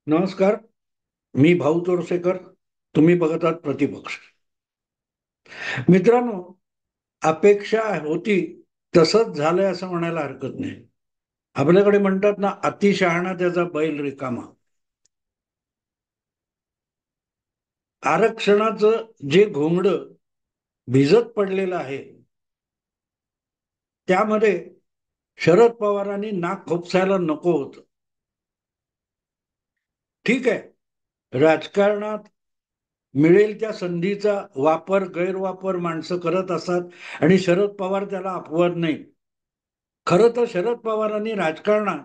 नमस्कार. मी भाऊ तोरसेकर. तुम्ही बघत आहात प्रतिपक्ष. मित्रांनो, अपेक्षा होती तसंच झालंय असं म्हणायला हरकत नाही. आपल्याकडे म्हणतात ना, अतिशहाणा त्याचा बैल रिकामा. आरक्षणाचं जे घोंगडं भिजत पडलेलं आहे त्यामध्ये शरद पवारांनी नाक खोपसायला नको होतं. ठीक आहे, राजकारणात मिळेल त्या संधीचा वापर गैरवापर माणसं करत असतात आणि शरद पवार त्याला अपवाद नाही. खरं तर शरद पवारांनी राजकारणात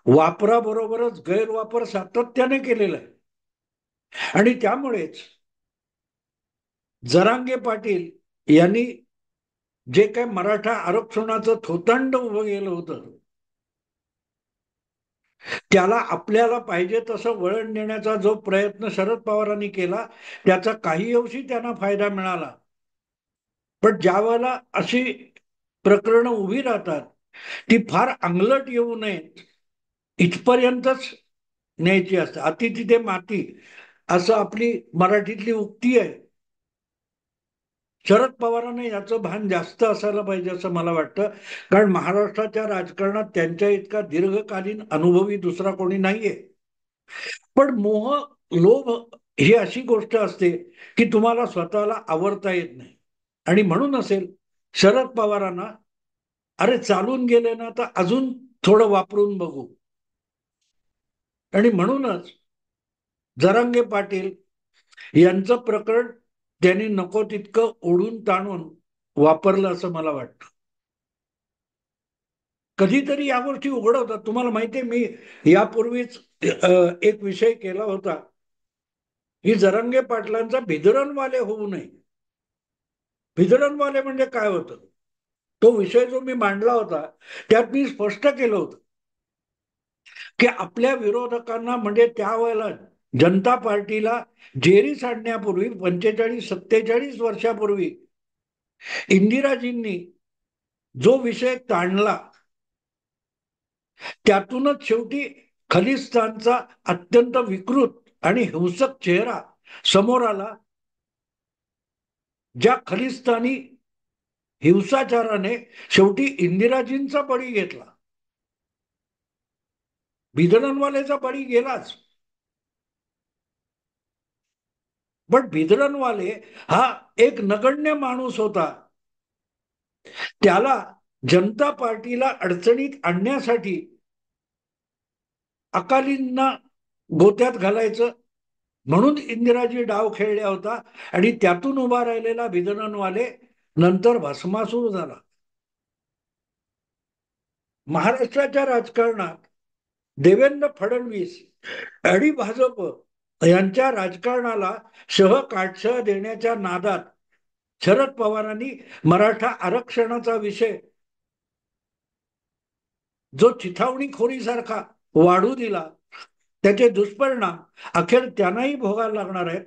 वापराबरोबरच गैरवापर सातत्याने केलेला आहे. आणि त्यामुळेच जरांगे पाटील यांनी जे काही मराठा आरक्षणाचं थोतांड उभं केलं होतं त्याला आपल्याला पाहिजे तसं वळण देण्याचा जो प्रयत्न शरद पवारांनी केला त्याचा काही अंशी त्यांना फायदा मिळाला. पण ज्या वेळेला अशी प्रकरणं उभी राहतात ती फार अंगलट येऊ नयेत इथपर्यंतच न्यायची असते. अति तिथे माती असं आपली मराठीतली उक्ती आहे. शरद पवारांना याचं भान जास्त असायला पाहिजे असं मला वाटतं. कारण महाराष्ट्राच्या राजकारणात त्यांच्या इतका दीर्घकालीन अनुभवी दुसरा कोणी नाहीये. पण मोह, लोभ ही अशी गोष्ट असते की तुम्हाला स्वतःला आवरता येत नाही. आणि म्हणून असेल शरद पवारांना, अरे चालून गेले ना तर अजून थोडं वापरून बघू. आणि म्हणूनच जरांगे पाटील यांचं प्रकरण त्यांनी नको तितकं ओढून ताणून वापरलं असं मला वाटतं. कधीतरी या गोष्टी उघड होतात. तुम्हाला माहितीये, मी यापूर्वीच एक विषय केला होता की जरांगे पाटलांचा भिदरणवाले होऊ नये. भिदरणवाले म्हणजे काय होतं, तो विषय जो मी मांडला होता त्यात मी स्पष्ट केलं होतं की आपल्या विरोधकांना, म्हणजे त्यावेळेला जनता पार्टीला जेरी सांडण्यापूर्वी 45-47 वर्षापूर्वी इंदिराजींनी जो विषय ताणला त्यातूनच शेवटी खलिस्तानचा अत्यंत विकृत आणि हिंसक चेहरा समोर आला. ज्या खलिस्तानी हिंसाचाराने शेवटी इंदिराजींचा बळी घेतला. भिदरणवालेचा बळी गेलाच, पण भिदरणवाले हा एक नगण्य माणूस होता. त्याला जनता पार्टीला अडचणीत आणण्यासाठी अकालींना गोत्यात घालायचं म्हणून इंदिराजी डाव खेळल्या होता. आणि त्यातून उभा राहिलेला भिदरणवाले नंतर भस्मासूर झाला. महाराष्ट्राच्या राजकारणात देवेंद्र फडणवीस आणि भाजप यांच्या राजकारणाला काटछळ देण्याच्या नादात शरद पवारांनी मराठा आरक्षणाचा विषय जो चिथावणीखोरीसारखा वाढू दिला, त्याचे दुष्परिणाम अखेर त्यांनाही भोगायला लागणार आहेत.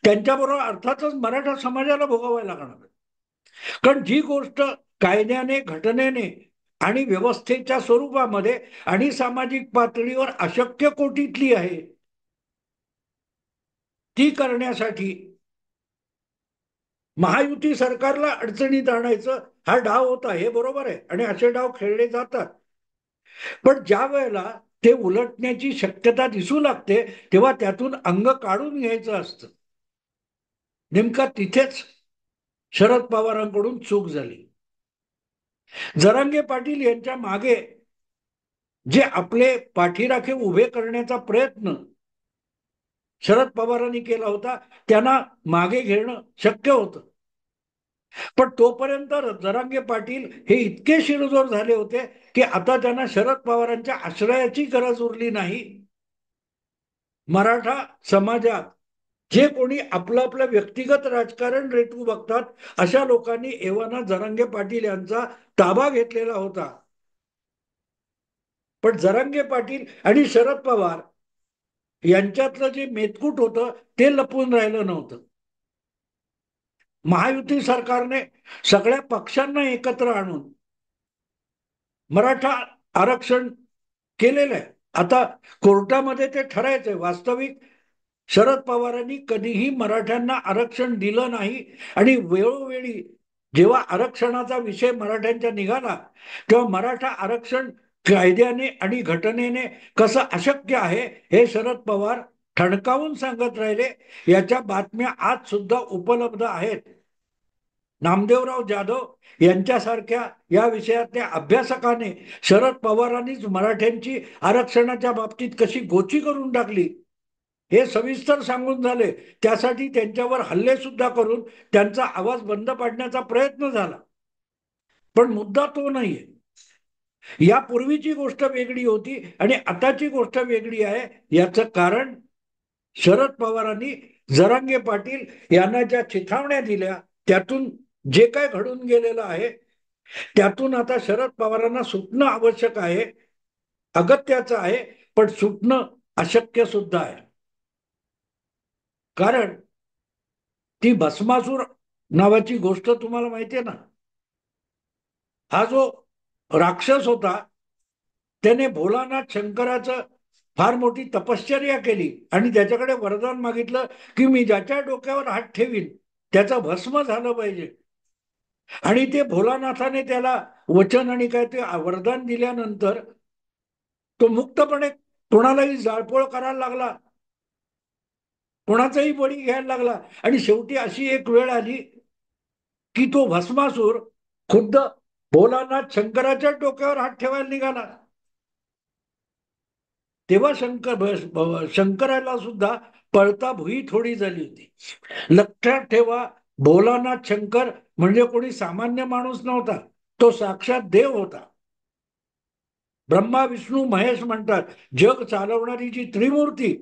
त्यांच्याबरोबर अर्थातच मराठा समाजाला भोगावे लागणार आहे. कारण जी गोष्ट कायद्याने, घटनेने आणि व्यवस्थेच्या स्वरूपामध्ये आणि सामाजिक पातळीवर अशक्य कोटीतली आहे, ती करण्यासाठी महायुती सरकारला अडचणीत आणायचं हा डाव होता, हे बरोबर आहे. आणि असे डाव खेळले जातात. पण ज्या वेळेला ते उलटण्याची शक्यता दिसू लागते तेव्हा त्यातून अंग काढून घ्यायचं असतं. नेमका तिथेच शरद पवारांकडून चूक झाली. जरांगे पाटील यांच्या मागे जे आपले पाठीराखे उभे करण्याचा प्रयत्न शरद पवारांनी केला होता त्यांना मागे घेणं शक्य होतं. पण तोपर्यंत जरांगे पाटील हे इतके शिरजोर झाले होते की आता त्यांना शरद पवारांच्या आश्रयाची गरज उरली नाही. मराठा समाजात जे कोणी आपलं आपलं व्यक्तिगत राजकारण रेटू बघतात अशा लोकांनी एव्हाना जरांगे पाटील यांचा ताबा घेतलेला होता. पण जरांगे पाटील आणि शरद पवार यांच्यातलं जे मेतकूट होतं ते लपून राहिलं नव्हतं. महायुती सरकारने सगळ्या पक्षांना एकत्र आणून मराठा आरक्षण केलेलं आहे. आता कोर्टामध्ये ते ठरायचंय. वास्तविक शरद पवारांनी कधीही मराठ्यांना आरक्षण दिलं नाही. आणि वेळोवेळी जेव्हा आरक्षणाचा विषय मराठ्यांच्या निघाला तेव्हा मराठा आरक्षण कायद्याने आणि घटनेने कसं अशक्य आहे हे शरद पवार ठणकावून सांगत राहिले. याच्या बातम्या आज सुद्धा उपलब्ध आहेत. नामदेवराव जाधव यांच्यासारख्या या विषयातल्या अभ्यासकाने शरद पवारांनीच मराठ्यांची आरक्षणाच्या बाबतीत कशी गोची करून टाकली हे सविस्तर सांगून झाले. त्यासाठी त्यांच्यावर हल्ले सुद्धा करून त्यांचा आवाज बंद पाडण्याचा प्रयत्न झाला. पण मुद्दा तो नाहीये. यापूर्वीची गोष्ट वेगळी होती आणि आताची गोष्ट वेगळी आहे. याचं कारण शरद पवारांनी जरांगे पाटील यांना ज्या चिथावण्या दिल्या त्यातून जे काय घडून गेलेलं आहे त्यातून आता शरद पवारांना सुटणं आवश्यक आहे, अगत्याचं आहे. पण सुटणं अशक्य सुद्धा आहे. कारण ती भस्मासूर नावाची गोष्ट तुम्हाला माहितीये ना. हा जो राक्षस होता त्याने भोलानाथ शंकराचं फार मोठी तपश्चर्या केली आणि त्याच्याकडे वरदान मागितलं की मी ज्याच्या डोक्यावर हात ठेवीन त्याचं भस्म झालं पाहिजे. आणि ते भोलानाथाने त्याला वचन आणि काय ते वरदान दिल्यानंतर तो मुक्तपणे कोणालाही जाळपोळ करायला लागला, कोणाचाही बळी घ्यायला लागला. आणि शेवटी अशी एक वेळ आली की तो भस्मासूर खुद्द भोलानाथ शंकराच्या डोक्यावर हात ठेवायला निघाला. तेव्हा शंकराला सुद्धा पळता भुई थोडी झाली होती. लक्षात ठेवा, भोलानाथ शंकर म्हणजे कोणी सामान्य माणूस नव्हता. तो साक्षात देव होता. ब्रह्मा विष्णू महेश म्हणतात. जग चालवणारी जी त्रिमूर्ती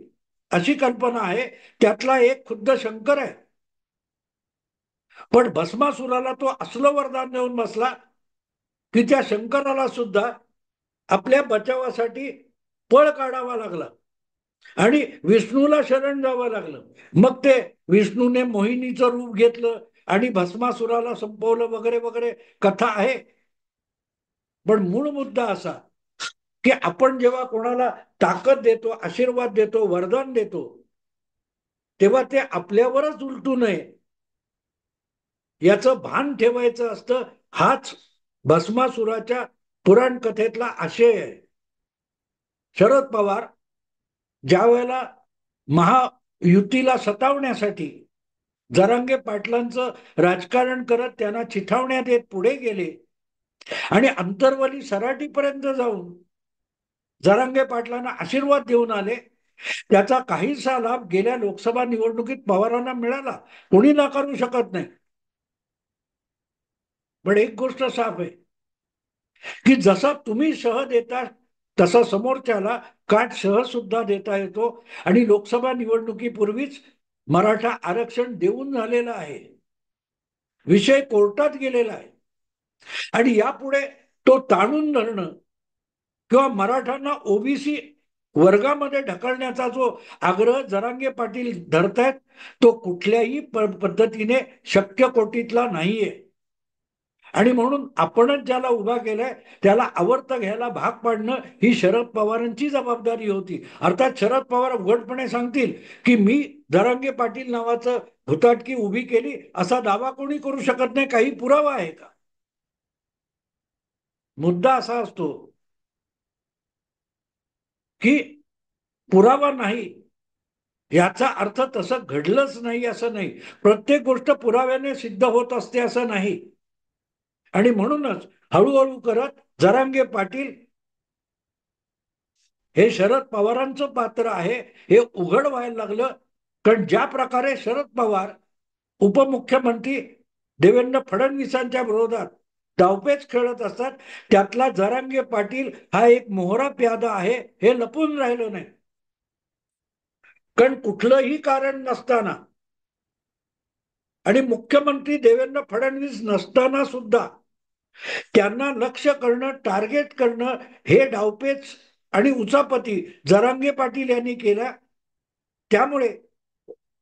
अशी कल्पना आहे त्यातला एक खुद्द शंकर आहे. पण भस्मासुराला तो असलं वरदान देऊन बसला की त्या शंकराला सुद्धा आपल्या बचावासाठी पळ काढावा लागला आणि विष्णूला शरण जावं लागलं. मग ते विष्णूने मोहिनीचं रूप घेतलं आणि भस्मासुराला संपवलं वगैरे वगैरे कथा आहे. पण मूळ मुद्दा असा की आपण जेव्हा कोणाला ताकद देतो, आशीर्वाद देतो, वरदान देतो तेव्हा ते आपल्यावरच उलटू नये याचं भान ठेवायचं असतं. हाच भस्मासुराच्या पुराण कथेतला आशय आहे. शरद पवार ज्या वेळेला महायुतीला सतावण्यासाठी जरांगे पाटलांचं राजकारण करत त्यांना चिथावण्या देत पुढे गेले आणि अंतरवली सराटीपर्यंत जाऊन जरांगे पाटलांना आशीर्वाद देऊन आले, त्याचा काहीसा लाभ गेल्या लोकसभा निवडणुकीत पवारांना मिळाला. कोणी नाकारू शकत नाही. पण एक गोष्ट साफ आहे की जसा तुम्ही शह देता तसा समोरच्याला काट शह सुद्धा देता येतो. आणि लोकसभा निवडणुकीपूर्वीच मराठा आरक्षण देऊन झालेलं आहे. विषय कोर्टात गेलेला आहे. आणि यापुढे तो ताणून धरणं किंवा मराठ्यांना ओबीसी वर्गामध्ये ढकलण्याचा जो आग्रह जरांगे पाटील धरतायत तो कुठल्याही पद्धतीने शक्य कोटीतला नाहीये. आणि म्हणून आपणच ज्याला उभा केलाय त्याला आवर्त घ्यायला भाग पाडणं ही शरद पवारांची जबाबदारी होती. अर्थात शरद पवार उघडपणे सांगतील की मी जरांगे पाटील नावाचं भुताटकी उभी केली असा दावा कोणी करू शकत नाही. काही पुरावा आहे का? मुद्दा असा असतो की पुरावा नाही याचा अर्थ तसं घडलंच नाही असं नाही. प्रत्येक गोष्ट पुराव्याने सिद्ध होत असते असं नाही. आणि म्हणूनच हळूहळू करत जरांगे पाटील हे शरद पवारांचं पात्र आहे हे उघड व्हायला लागलं. कारण ज्या प्रकारे शरद पवार उपमुख्यमंत्री देवेंद्र फडणवीसांच्या विरोधात डावपेच खेळत असतात त्यातला जरांगे पाटील हा एक मोहरा प्यादा आहे हे लपून राहिलं नाही. कारण कुठलंही कारण नसताना आणि मुख्यमंत्री देवेंद्र फडणवीस नसताना सुद्धा त्यांना लक्ष करणं, टार्गेट करणं हे डावपेच आणि उचापती जरांगे पाटील यांनी केला. त्यामुळे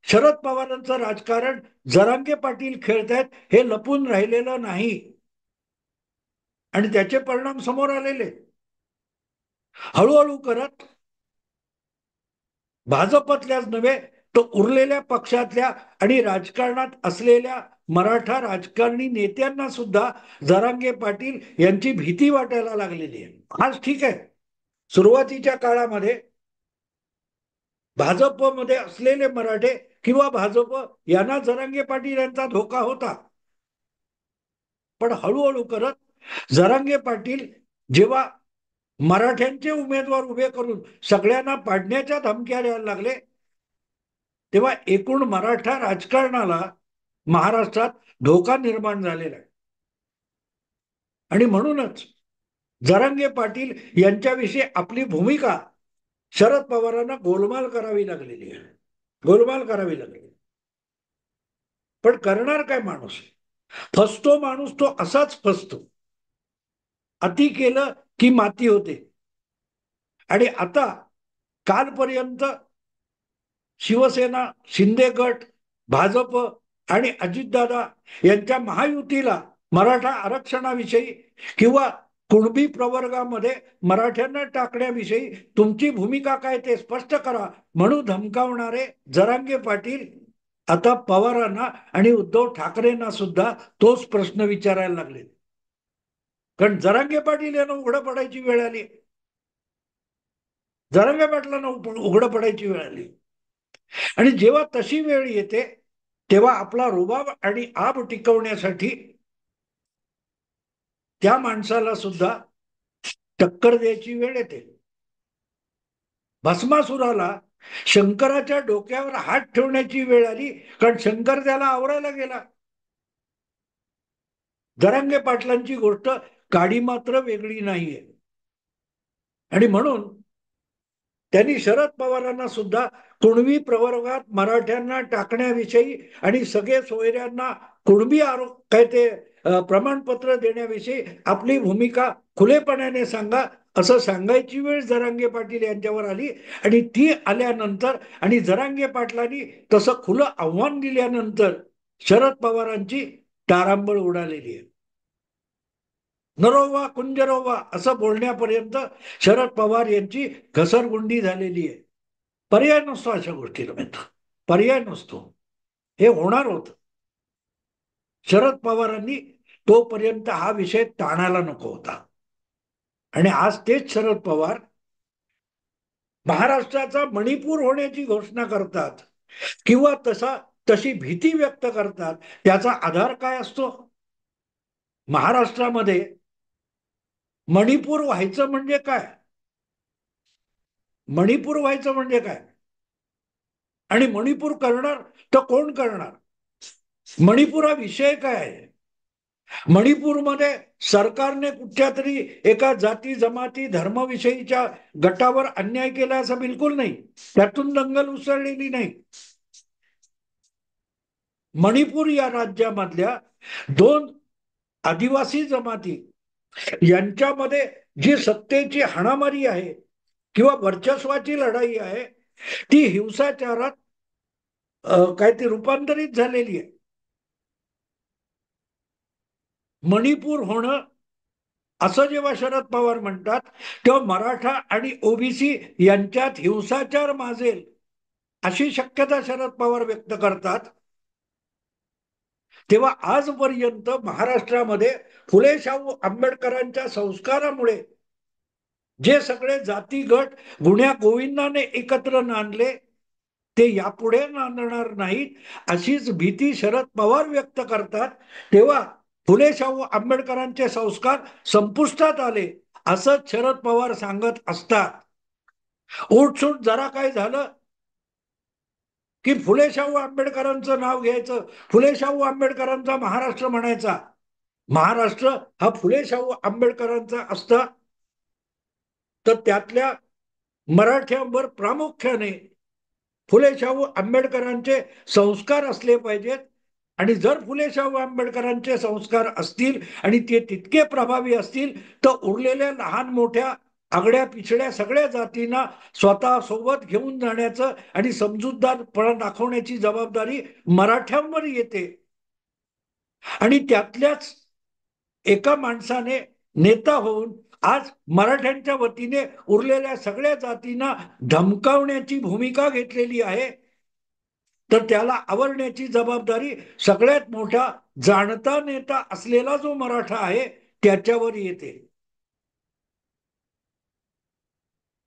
शरद पवारांचं राजकारण जरांगे पाटील खेळतायत हे लपून राहिलेलं नाही आणि त्याचे परिणाम समोर आलेले. हळूहळू करत भाजपतल्याच नव्हे तर उरलेल्या पक्षातल्या आणि राजकारणात असलेल्या मराठा राजकारणी नेत्यांना सुद्धा जरांगे पाटील यांची भीती वाटायला लागलेली आहे. आज ठीक आहे, सुरुवातीच्या काळामध्ये भाजपमध्ये असलेले मराठे किंवा भाजप यांना जरांगे पाटील यांचा धोका होता. पण हळूहळू करत जरांगे पाटील जेव्हा मराठ्यांचे उमेदवार उभे करून सगळ्यांना पाडण्याच्या धमक्या द्यायला लागले, तेव्हा एकूण मराठा राजकारणाला महाराष्ट्रात धोका निर्माण झालेला आहे. आणि म्हणूनच जरांगे पाटील यांच्याविषयी आपली भूमिका शरद पवारांना गोलमाल करावी लागलेली आहे, गोलमाल करावी लागली. पण करणार काय माणूस? फसतो माणूस तो असाच फसतो. अति केलं की माती होते. आणि आता कालपर्यंत शिवसेना, शिंदे गट, भाजप आणि अजितदादा यांच्या महायुतीला मराठा आरक्षणाविषयी किंवा कुणबी प्रवर्गामध्ये मराठ्यांना टाकण्याविषयी तुमची भूमिका काय ते स्पष्ट करा म्हणून धमकावणारे जरांगे पाटील आता पवारांना आणि उद्धव ठाकरेंना सुद्धा तोच प्रश्न विचारायला लागले. कारण जरांगे पाटील यांना उघडं पडायची वेळ आली, जरांगे पाटलांना उघडं पडायची वेळ आली. आणि जेव्हा तशी वेळ येते तेव्हा आपला रुबाब आणि आब टिकवण्यासाठी त्या माणसाला सुद्धा टक्कर द्यायची वेळ येते. भस्मासुराला शंकराच्या डोक्यावर हात ठेवण्याची वेळ आली, कारण शंकर त्याला आवरायला गेला. जरांगे पाटलांची गोष्ट काडी मात्र वेगळी नाहीये. आणि म्हणून त्यांनी शरद पवारांना सुद्धा कुणबी प्रवर्गात मराठ्यांना टाकण्याविषयी आणि सगळे सोयऱ्यांना कुणबी काय ते प्रमाणपत्र देण्याविषयी आपली भूमिका खुलेपणाने सांगा असं सांगायची वेळ जरांगे पाटील यांच्यावर आली. आणि ती आल्यानंतर आणि जरांगे पाटलांनी तसं खुलं आव्हान दिल्यानंतर शरद पवारांची तारांबळ उडालेली आहे. नरोवा कुंजरोवा असं बोलण्यापर्यंत शरद पवार यांची घसरगुंडी झालेली आहे. पर्याय नसतो अशा गोष्टीला मित्र, पर्याय नसतो. हे होणार होत. शरद पवारांनी तोपर्यंत हा विषय टाळायला नको होता. आणि आज तेच शरद पवार महाराष्ट्राचा मणिपूर होण्याची घोषणा करतात किंवा तशी भीती व्यक्त करतात. त्याचा आधार काय असतो? महाराष्ट्रामध्ये मणिपूर व्हायचं म्हणजे काय? मणिपूर व्हायचं म्हणजे काय? आणि मणिपूर करणार तर कोण करणार? मणिपूर हा विषय काय आहे? मणिपूरमध्ये सरकारने कुठच्या तरी एका जाती जमाती धर्माविषयीच्या गटावर अन्याय केला असं बिलकुल नाही. त्यातून दंगल उसळलेली नाही. मणिपूर या राज्यामधल्या दोन आदिवासी जमाती यांच्यामध्ये जी सत्तेची हाणामारी आहे किंवा वर्चस्वाची लढाई आहे ती हिंसाचारात काय ती रूपांतरित झालेली आहे. मणिपूर होणं असं जेव्हा शरद पवार म्हणतात तेव्हा मराठा आणि ओबीसी यांच्यात हिंसाचार माजेल अशी शक्यता शरद पवार व्यक्त करतात. तेव्हा आजपर्यंत महाराष्ट्रामध्ये फुले शाहू आंबेडकरांच्या संस्कारामुळे जे सगळे जाती गट गुण्या गोविंदाने एकत्र नांदले ते यापुढे नांदणार नाहीत अशीच भीती शरद पवार व्यक्त करतात. तेव्हा फुले शाहू आंबेडकरांचे संस्कार संपुष्टात आले असं शरद पवार सांगत असतात. उठसूट जरा काय झालं की फुले शाहू आंबेडकरांचं नाव घ्यायचं, फुले शाहू आंबेडकरांचा महाराष्ट्र म्हणायचा. महाराष्ट्र हा फुले शाहू आंबेडकरांचा असता तर त्यातल्या मराठ्यांवर प्रामुख्याने फुले शाहू आंबेडकरांचे संस्कार असले पाहिजेत. आणि जर फुले शाहू आंबेडकरांचे संस्कार असतील आणि ते तितके प्रभावी असतील तर उरलेल्या लहान मोठ्या आगड्या पिछड्या सगळ्या जातींना स्वतः सोबत घेऊन जाण्याचं आणि समजूतदारपणा दाखवण्याची जबाबदारी मराठ्यांवर येते. आणि त्यातल्याच एका माणसाने नेता होऊन आज मराठ्यांच्या वतीने उरलेल्या सगळ्या जातींना धमकावण्याची भूमिका घेतलेली आहे, तर त्याला आवरण्याची जबाबदारी सगळ्यात मोठा जाणता नेता असलेला जो मराठा आहे त्याच्यावर येते.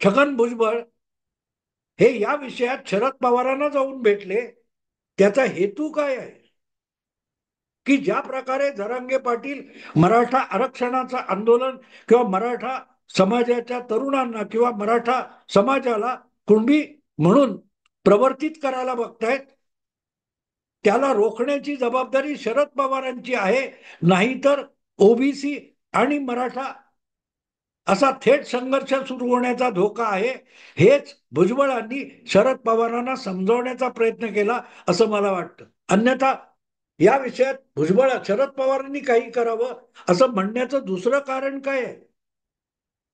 छगन भुजबळ हे या विषयात शरद पवारांना जाऊन भेटले. त्याचा हेतू काय आहे? की ज्या प्रकारे जरांगे पाटील मराठा आरक्षणाचं आंदोलन किंवा मराठा समाजाच्या तरुणांना किंवा मराठा समाजाला कुणबी म्हणून प्रवर्तित करायला बघतायत, त्याला रोखण्याची जबाबदारी शरद पवारांची आहे. नाहीतर ओबीसी आणि मराठा असा थेट संघर्ष सुरू होण्याचा धोका आहे. हेच भुजबळांनी शरद पवारांना समजवण्याचा प्रयत्न केला असं मला वाटतं. अन्यथा या विषयात भुजबळ शरद पवारांनी काही करावं असं म्हणण्याचं दुसरं कारण काय आहे?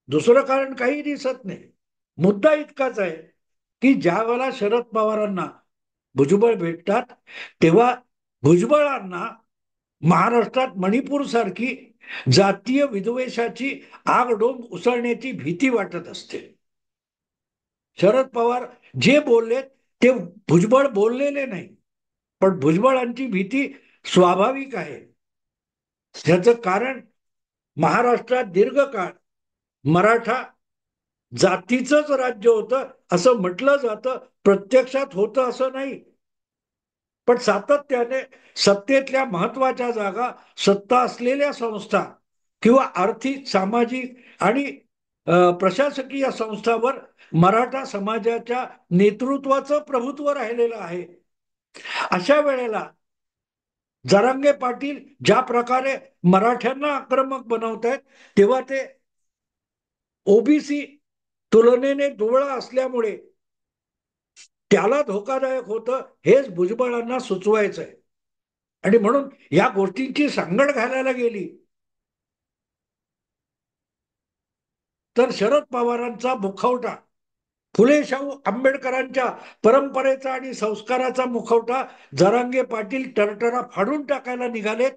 दुसरं कारण काही दिसत नाही. मुद्दा इतकाच आहे की ज्या वेळेला शरद पवारांना भुजबळ भेटतात तेव्हा भुजबळांना महाराष्ट्रात मणिपूर सारखी जातीय विद्वेषाची आगडोंब उसळण्याची भीती वाटत असते. शरद पवार जे बोललेत ते भुजबळ बोललेले नाही, पण भुजबळांची भीती स्वाभाविक आहे. त्याचं कारण महाराष्ट्रात दीर्घकाळ मराठा जातीचंच राज्य होतं असं म्हटलं जातं, प्रत्यक्षात होतं असं नाही. पण सातत्याने सत्तेतल्या महत्वाच्या जागा, सत्ता असलेल्या संस्था किंवा आर्थिक, सामाजिक आणि प्रशासकीय संस्थांवर मराठा समाजाच्या नेतृत्वाचं प्रभुत्व राहिलेलं आहे. अशा वेळेला जरांगे पाटील ज्या प्रकारे मराठ्यांना आक्रमक बनवत आहेत, तेव्हा ते ओबीसी तुलनेने दुबळा असल्यामुळे त्याला धोकादायक होतं हेच भुजबळांना सुचवायचंय. आणि म्हणून या गोष्टींची सांगड घालायला गेली तर शरद पवारांचा मुखवटा, फुले शाहू आंबेडकरांच्या परंपरेचा आणि संस्काराचा मुखवटा जरांगे पाटील टरटरा फाडून टाकायला निघालेत,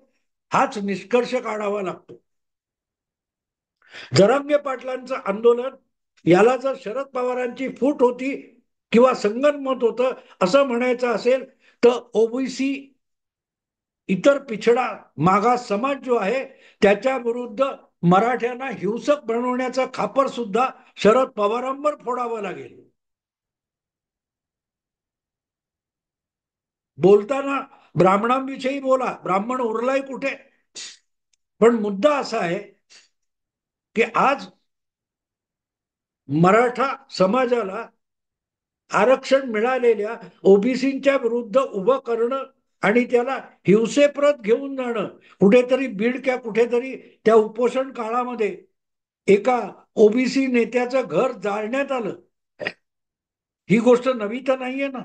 हाच निष्कर्ष काढावा लागतो. जरांगे पाटलांचं आंदोलन याला जर शरद पवारांची फूट होती किंवा संगनमत होतं असं म्हणायचं असेल तर ओबीसी, इतर पिछडा मागास समाज जो आहे त्याच्या विरुद्ध मराठ्यांना हिंसक बनवण्याचं खापर सुद्धा शरद पवारांवर फोडावं लागेल. बोलताना ब्राह्मणांविषयी बोला, ब्राह्मण उरलाय कुठे? पण मुद्दा असा आहे की आज मराठा समाजाला आरक्षण मिळालेल्या ओबीसीच्या विरुद्ध उभं करणं आणि त्याला हिंसेप्रत घेऊन जाणं, कुठेतरी बीडच्या कुठेतरी त्या उपोषण काळामध्ये एका ओबीसी नेत्याचं घर जाळण्यात आलं. ही गोष्ट नवी तर नाहीये ना.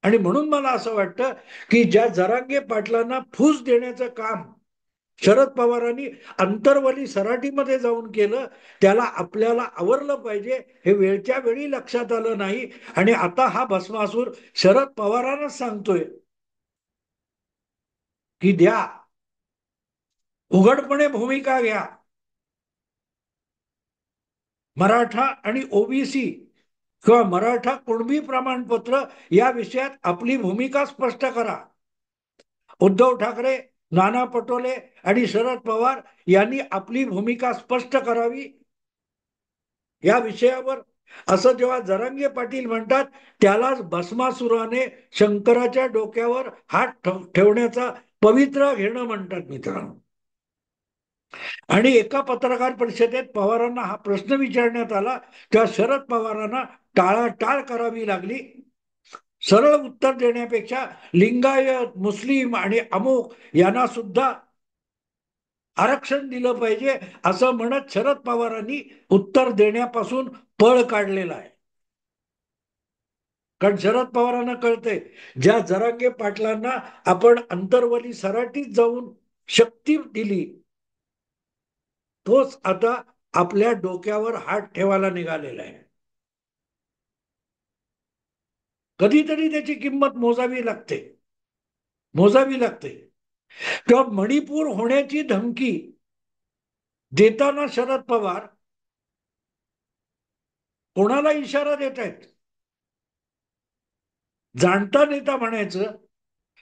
आणि म्हणून मला असं वाटतं की ज्या जरांगे पाटलांना फूस देण्याचं काम शरद पवारांनी अंतरवली सराटीमध्ये जाऊन केलं, त्याला आपल्याला आवरलं पाहिजे. हे वेळच्या वेळी लक्षात आलं नाही आणि आता हा भस्मासूर शरद पवारांनाच सांगतोय की द्या, उघडपणे भूमिका घ्या. मराठा आणि ओबीसी किंवा मराठा कुणबी प्रमाणपत्र या विषयात आपली भूमिका स्पष्ट करा. उद्धव ठाकरे, नाना पटोले आणि शरद पवार यांनी आपली भूमिका स्पष्ट करावी या विषयावर. असं जेव्हा जरांगे पाटील म्हणतात त्यालाच भस्मासुराने शंकराच्या डोक्यावर हात ठेवण्याचा पवित्रा घेणं म्हणतात मित्रांनो. आणि एका पत्रकार परिषदेत पवारांना हा प्रश्न विचारण्यात आला तेव्हा शरद पवारांना टाळाटाळ करावी लागली. सरळ उत्तर देण्यापेक्षा लिंगायत, मुस्लिम आणि अमुक यांना सुद्धा आरक्षण दिलं पाहिजे असं म्हणत शरद पवारांनी उत्तर देण्यापासून पळ काढलेला आहे. कारण शरद पवारांना कळतंय ज्या जरांगे पाटलांना आपण अंतरवली सराटीत जाऊन शक्ती दिली, तोच आता आपल्या डोक्यावर हात ठेवायला निघालेला आहे. कधीतरी त्याची किंमत मोजावी लागते, मोजावी लागते. तेव्हा मणिपूर होण्याची धमकी देताना शरद पवार कोणाला इशारा देत आहेत? जाणता नेता म्हणायचं.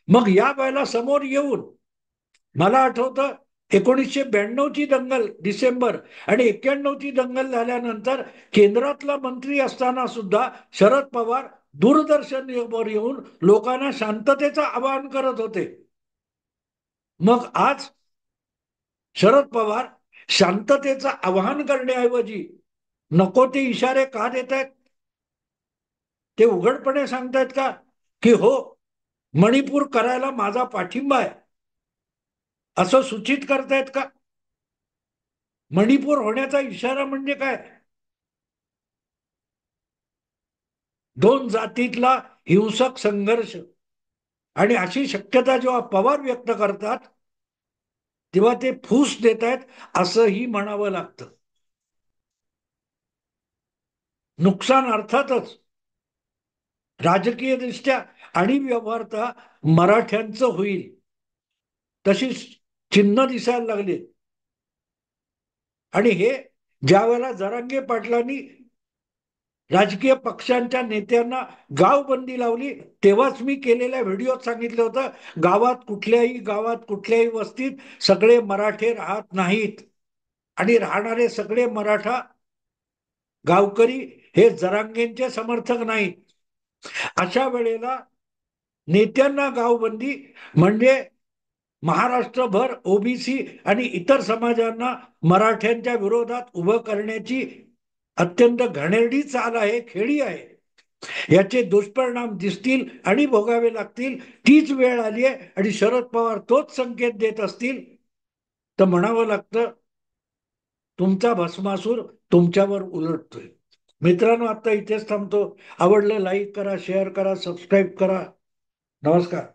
मग या वेळेला समोर येऊन, मला आठवतं 1992ची दंगल डिसेंबर आणि 91ची दंगल झाल्यानंतर केंद्रातला मंत्री असताना सुद्धा शरद पवार दूरदर्शनवर येऊन लोकांना शांततेचं आवाहन करत होते. मग आज शरद पवार शांततेचं आवाहन करण्याऐवजी नको ते इशारे का देत आहेत? ते उघडपणे सांगतायत का की हो, मणिपूर करायला माझा पाठिंबा आहे, असं सूचित करतायत का? मणिपूर होण्याचा इशारा म्हणजे काय? दोन जातीतला हिंसक संघर्ष, आणि अशी शक्यता जेव्हा पवार व्यक्त करतात तेव्हा ते फूस देत आहेत असंही म्हणावं लागतं. नुकसान अर्थातच राजकीय दृष्ट्या आणि व्यवहारता मराठ्यांचं होईल, तशी चिन्ह दिसायला लागली. आणि हे ज्या वेळेला जरांगे पाटलांनी राजकीय पक्षांच्या नेत्यांना गावबंदी लावली, तेव्हाच मी केलेल्या व्हिडिओत सांगितलं होतं, गावात कुठल्याही वस्तीत सगळे मराठे राहत नाहीत, आणि राहणारे सगळे मराठा गावकरी हे जरांगेंचे समर्थक नाहीत. अशा वेळेला नेत्यांना गावबंदी म्हणजे महाराष्ट्रभर ओबीसी आणि इतर समाजांना मराठ्यांच्या विरोधात उभं करण्याची अत्यंत घाणेरडी चाल आहे, खेळी आहे. याचे दुष्परिणाम दिसतील आणि भोगावे लागतील. तीच वेळ आली आहे आणि शरद पवार तोच संकेत देत असतील तर म्हणावं लागतं, तुमचा भस्मासूर तुमच्यावर उलटतोय. मित्रांनो, आता इथेच थांबतो. आवडलं लाईक करा, शेअर करा, सबस्क्राईब करा. नमस्कार.